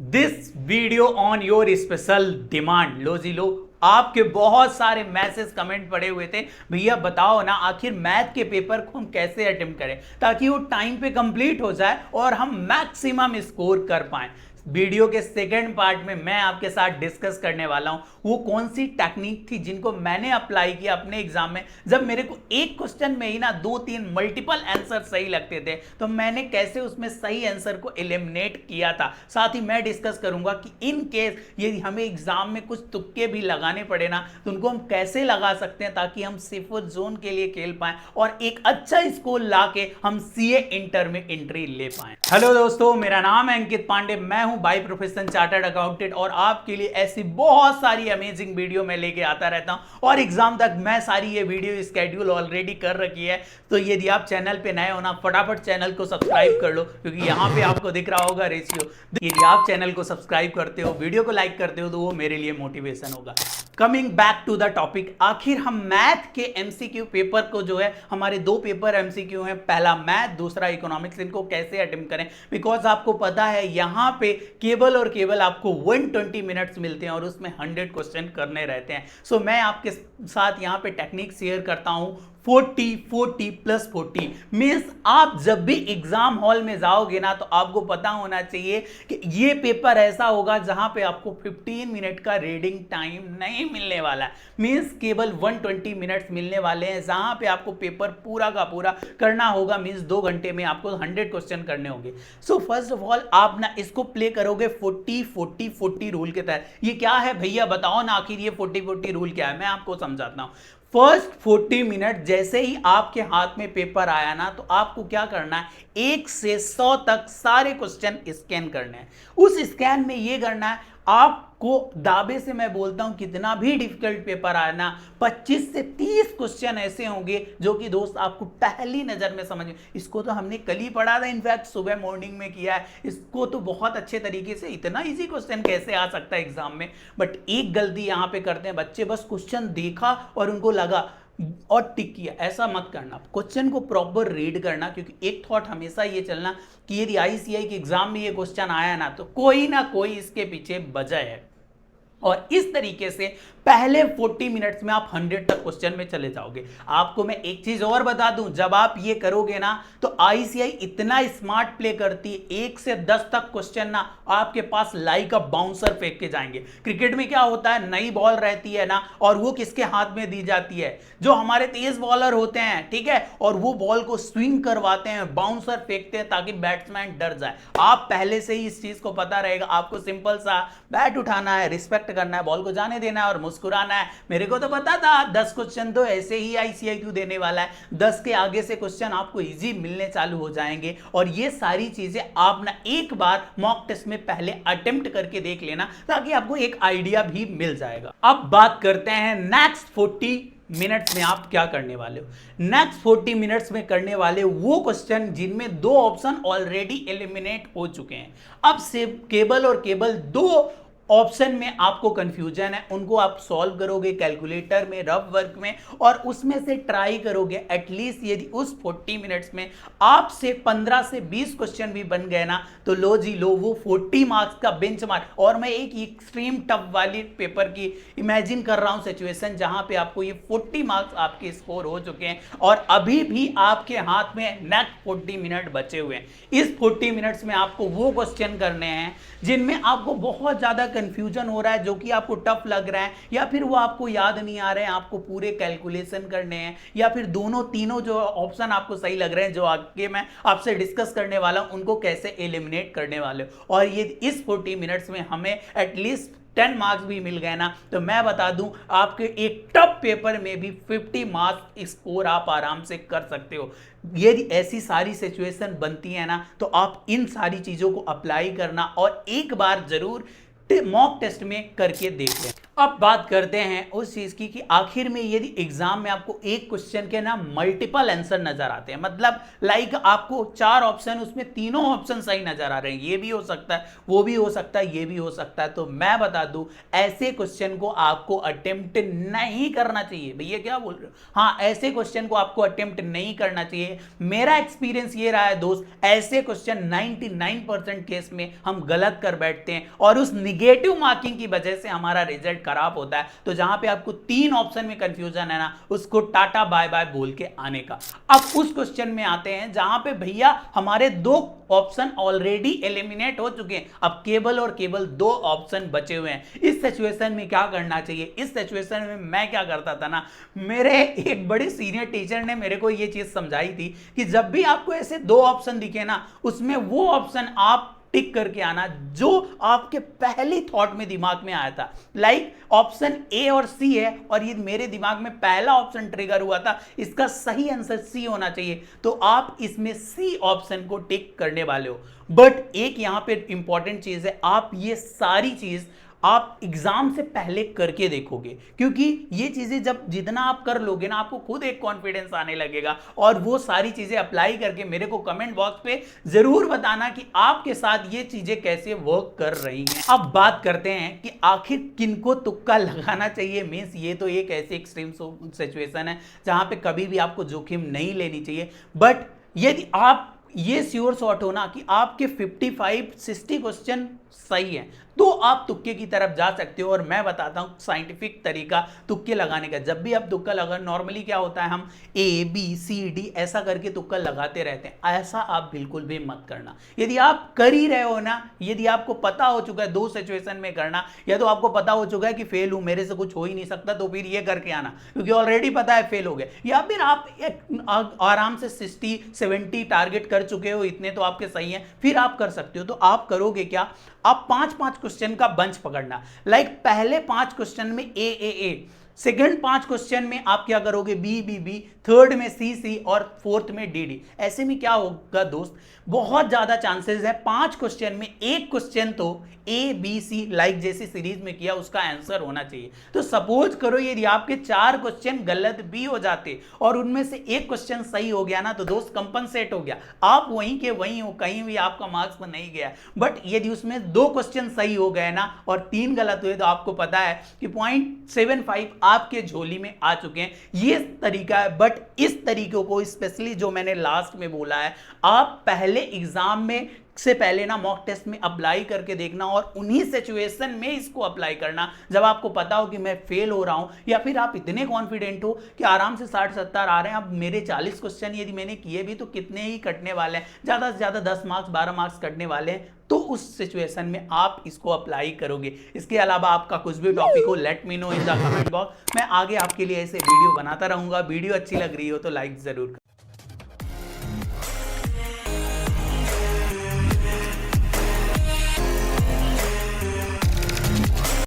This video on your special demand. लो जी लो, आपके बहुत सारे मैसेज कमेंट पड़े हुए थे, भैया बताओ ना आखिर मैथ के पेपर को हम कैसे अटेम्प्ट करें ताकि वो टाइम पे कंप्लीट हो जाए और हम मैक्सिमम स्कोर कर पाएं। वीडियो के सेकंड पार्ट में मैं आपके साथ डिस्कस करने वाला हूं वो कौन सी टेक्निक थी जिनको मैंने अप्लाई किया अपने एग्जाम में। जब मेरे को एक क्वेश्चन में ही ना 2-3 मल्टीपल आंसर सही लगते थे तो मैंने कैसे उसमें सही आंसर को एलिमिनेट किया था। साथ ही मैं डिस्कस करूंगा कि इन केस ये हमें एग्जाम में कुछ तुक्के भी लगाने पड़े ना तो उनको हम कैसे लगा सकते हैं ताकि हम सेफर जोन के लिए खेल पाएं और एक अच्छा स्कोर ला के हम सीए इंटर में एंट्री ले पाएं। हेलो दोस्तों, मेरा नाम है अंकित पांडे, मैं हूं बाय प्रोफेशन चार्टर्ड अकाउंटेंट और आपके लिए ऐसी बहुत सारी अमेजिंग वीडियो मैं लेके आता रहता हूं और एग्जाम तक मैं सारी ये वीडियो स्केड्यूल ऑलरेडी कर रखी है। तो यदि आप चैनल पे नए हो ना, फटाफट चैनल को सब्सक्राइब कर लो क्योंकि यहां पे आपको दिख रहा होगा रेशियो। यदि आप चैनल को सब्सक्राइब करते हो, वीडियो को लाइक करते हो तो वो मेरे लिए मोटिवेशन होगा। Coming back to the topic, आखिर हम मैथ के एमसीक्यू पेपर को जो है, हमारे 2 पेपर एमसीक्यू हैं, पहला मैथ दूसरा इकोनॉमिक्स, इनको कैसे अटेम्प्ट करें। बिकॉज आपको पता है यहां पे केवल और केवल आपको 120 मिनट्स मिलते हैं और उसमें 100 क्वेश्चन करने रहते हैं। सो मैं आपके साथ यहां पे टेक्निक शेयर करता हूं 40 मीन्स आप जब भी एग्जाम हॉल में जाओगे ना तो आपको पता होना चाहिए कि ये पेपर ऐसा होगा जहां पे आपको 15 मिनट का रीडिंग टाइम नहीं मिलने वाला है। मीन्स केवल 120 मिनट्स मिलने वाले हैं जहां पे आपको पेपर पूरा का पूरा करना होगा। मीन्स 2 घंटे में आपको 100 क्वेश्चन करने होंगे। सो फर्स्ट ऑफ ऑल आप ना इसको प्ले करोगे 40-40-40 रूल के तहत। ये क्या है भैया बताओ ना, आखिर ये 40-40 रूल क्या है, मैं आपको समझाता हूं। फर्स्ट 40 मिनट जैसे ही आपके हाथ में पेपर आया ना तो आपको क्या करना है, 1 से 100 तक सारे क्वेश्चन स्कैन करने हैं। उस स्कैन में ये करना है, आपको दावे से मैं बोलता हूं कितना भी डिफिकल्ट पेपर आए ना 25 से 30 क्वेश्चन ऐसे होंगे जो कि दोस्त आपको पहली नजर में समझ में, इसको तो हमने कल ही पढ़ा था, इनफैक्ट सुबह मॉर्निंग में किया है, इसको तो बहुत अच्छे तरीके से, इतना इजी क्वेश्चन कैसे आ सकता है एग्जाम में। बट एक गलती यहां पे करते हैं बच्चे, बस क्वेश्चन देखा और उनको लगा और टिक किया। ऐसा मत करना, क्वेश्चन को प्रॉपर रीड करना, क्योंकि एक थॉट हमेशा ये चलना कि यदि आईसीआई के एग्जाम में ये क्वेश्चन आया ना तो कोई ना कोई इसके पीछे वजह है। और इस तरीके से पहले 40 मिनट्स में आप 100 तक क्वेश्चन में चले जाओगे। आपको मैं एक चीज और बता दूं, जब आप ये करोगे ना तो आईसीआई इतना स्मार्ट प्ले करती है, 1 से 10 तक क्वेश्चन ना आपके पास लाइक अ बाउंसर फेंक के जाएंगे। क्रिकेट में क्या होता है, नई बॉल रहती है ना और वो किसके हाथ में दी जाती है, जो हमारे तेज बॉलर होते हैं, ठीक है, और वो बॉल को स्विंग करवाते हैं, बाउंसर फेंकते हैं ताकि बैट्समैन डर जाए। आप पहले से ही इस चीज को पता रहेगा, आपको सिंपल सा बैट उठाना है, रिस्पेक्ट करना है, बॉल को जाने देना है और मुस्कुराना है। मेरे को तो पता था 10 क्वेश्चन तो ऐसे ही आईसीआई क्यों देने वाला है, 10 के आगे से क्वेश्चन आपको इजी मिलने चालू हो जाएंगे। और ये सारी चीजें आप ना एक बार मॉक टेस्ट में पहले अटेम्प्ट करके देख लेना ताकि आपको एक आइडिया भी मिल जाएगा। अब बात करते हैं नेक्स्ट 40 मिनट्स में आप क्या करने वाले हो। नेक्स्ट 40 मिनट्स में करने वाले वो क्वेश्चन जिनमें 2 ऑप्शन ऑलरेडी एलिमिनेट हो चुके हैं। अब से केवल और केवल 2 ऑप्शन में आपको कंफ्यूजन है, उनको आप सॉल्व करोगे कैलकुलेटर में, रफ वर्क में, और उसमें से ट्राई करोगे एटलीस्ट यदि उस 40 मिनट्स में आपसे 15 से 20 क्वेश्चन भी बन गए ना तो लो जी लो, वो 40 मार्क्स का बेंचमार्क। और मैं एक एक्सट्रीम टफ वाली पेपर की इमेजिन कर रहा हूं सिचुएशन जहां पे आपको ये 40 मार्क्स आपके स्कोर हो चुके हैं और अभी भी आपके हाथ में नेक्स्ट 40 मिनट बचे हुए हैं। इस 40 मिनट्स में आपको वो क्वेश्चन करने हैं जिनमें आपको बहुत ज्यादा कंफ्यूजन हो रहा है, जो कि आपको टफ लग रहा है, या फिर वो आपको याद नहीं आ रहे हैं, आपको पूरे कैलकुलेशन करने हैं, या फिर दोनों तीनों जो ऑप्शन आपको सही लग रहे हैं जो आगे मैं आपसे डिस्कस करने वाला हूं उनको कैसे एलिमिनेट करने वाले हो। और ये इस 40 मिनट्स में हमें एटलीस्ट 10 मार्क्स भी मिल गए ना तो मैं बता दूं आपके एक टफ पेपर में भी 50 मार्क्स स्कोर आप आराम से कर सकते हो। यदि ऐसी सारी सिचुएशन बनती है ना तो आप इन सारी चीजों को अप्लाई करना और एक बार जरूर मॉक टेस्ट में करके देख लें। अब बात करते हैं उस चीज की कि आखिर में यदि एग्जाम में आपको एक क्वेश्चन के ना मल्टीपल आंसर नजर आते हैं, मतलब लाइक आपको 4 ऑप्शन, उसमें तीनों ऑप्शन सही नजर आ रहे हैं, ये भी हो सकता है, वो भी हो सकता है, ये भी हो सकता है, तो मैं बता दूं ऐसे क्वेश्चन को आपको अटेम्प्ट नहीं करना चाहिए। भैया क्या बोल रहे हो? हाँ, ऐसे क्वेश्चन को आपको अटेम्प्ट नहीं करना चाहिए। मेरा एक्सपीरियंस ये रहा है दोस्त, ऐसे क्वेश्चन 99% केस में हम गलत कर बैठते हैं और उस निगेटिव मार्किंग की वजह से हमारा रिजल्ट खराब होता है। तो जहां पे आपको 3 ऑप्शन में कंफ्यूजन है ना, उसको टाटा बाय बाय बोल के आने का। अब उस क्वेश्चन में आते हैं जहां पे भैया हमारे 2 ऑप्शन ऑलरेडी एलिमिनेट हो चुके हैं, अब केवल और केवल 2 ऑप्शन बचे हुए हैं। इस सिचुएशन में क्या करना चाहिए? इस सिचुएशन में मैं क्या करता था ना, मेरे एक बड़े सीनियर टीचर ने मेरे को यह चीज समझाई थी कि जब भी आपको ऐसे 2 ऑप्शन दिखे ना, उसमें वो ऑप्शन आप टिक करके आना जो आपके पहली थॉट में दिमाग में आया था। लाइक ऑप्शन ए और सी है और ये मेरे दिमाग में पहला ऑप्शन ट्रिगर हुआ था, इसका सही आंसर सी होना चाहिए, तो आप इसमें सी ऑप्शन को टिक करने वाले हो। बट एक यहां पे इंपॉर्टेंट चीज है, आप ये सारी चीज आप एग्जाम से पहले करके देखोगे, क्योंकि ये चीजें जब जितना आप कर लोगे ना, आपको खुद एक कॉन्फिडेंस आने लगेगा और वो सारी चीजें अप्लाई करके मेरे को कमेंट बॉक्स पे जरूर बताना कि आपके साथ ये चीजें कैसे वर्क कर रही हैं। अब बात करते हैं कि आखिर किनको तुक्का लगाना चाहिए। मींस ये तो एक ऐसी एक्सट्रीम सिचुएशन है जहां पे कभी भी आपको जोखिम नहीं लेनी चाहिए, बट यदि आप ये श्योर शॉट हो ना कि आपके 55-60 क्वेश्चन सही है, तो आप तुक्के की तरफ जा सकते हो। और मैं बताता हूं साइंटिफिक तरीका तुक्के लगाने का। जब भी आप तुक्का लगा, नॉर्मली क्या होता है, हम ए बी सी डी ऐसा करके तुक्का लगाते रहते हैं, ऐसा आप बिल्कुल भी मत करना। यदि आप कर ही रहे हो ना, यदि आपको पता हो चुका है 2 सिचुएशन में करना, या तो आपको पता हो चुका है कि फेल हूं, मेरे से कुछ हो ही नहीं सकता, तो फिर ये करके आना, क्योंकि ऑलरेडी पता है फेल हो गए। या फिर आप एक आराम से 60-70 टारगेट कर चुके हो, इतने तो आपके सही हैं, फिर आप कर सकते हो। तो आप करोगे क्या, आप 5-5 क्वेश्चन का बंच पकड़ना। लाइक पहले 5 क्वेश्चन में ए, सेकंड 5 क्वेश्चन में आप क्या करोगे, बी, थर्ड में सी और फोर्थ में डी। ऐसे में क्या होगा दोस्त, बहुत ज्यादा चांसेस है 5 क्वेश्चन में एक क्वेश्चन तो ए बी सी लाइक जैसी सीरीज में किया उसका आंसर होना चाहिए। तो सपोज करो यदि आपके 4 क्वेश्चन गलत भी हो जाते और उनमें से एक क्वेश्चन सही हो गया ना, तो दोस्त कंपनसेट हो गया, आप वहीं के वहीं हो, कहीं भी आपका मार्क्स नहीं गया। बट यदि उसमें 2 क्वेश्चन सही हो गए ना और 3 गलत हुए, तो आपको पता है कि 0.75 आपके झोली में आ चुके हैं। ये तरीका है, बट इस तरीकों को स्पेशली जो मैंने लास्ट में बोला है, आप पहले एग्जाम में से पहले ना मॉक टेस्ट में अप्लाई करके देखना और उन्हीं सिचुएशन में इसको अप्लाई करना जब आपको पता हो कि मैं फेल हो रहा हूं, या फिर आप इतने कॉन्फिडेंट हो कि आराम से 60-70 आ रहे हैं। अब मेरे 40 क्वेश्चन यदि मैंने किए भी तो कितने ही कटने वाले हैं, ज्यादा से ज्यादा 10 मार्क्स 12 मार्क्स कटने वाले हैं। तो उस सिचुएशन में आप इसको अप्लाई करोगे। इसके अलावा आपका कुछ भी टॉपिक हो, let me know in the comment box. मैं आगे आपके लिए ऐसे वीडियो बनाता रहूंगा। वीडियो अच्छी लग रही हो तो लाइक जरूर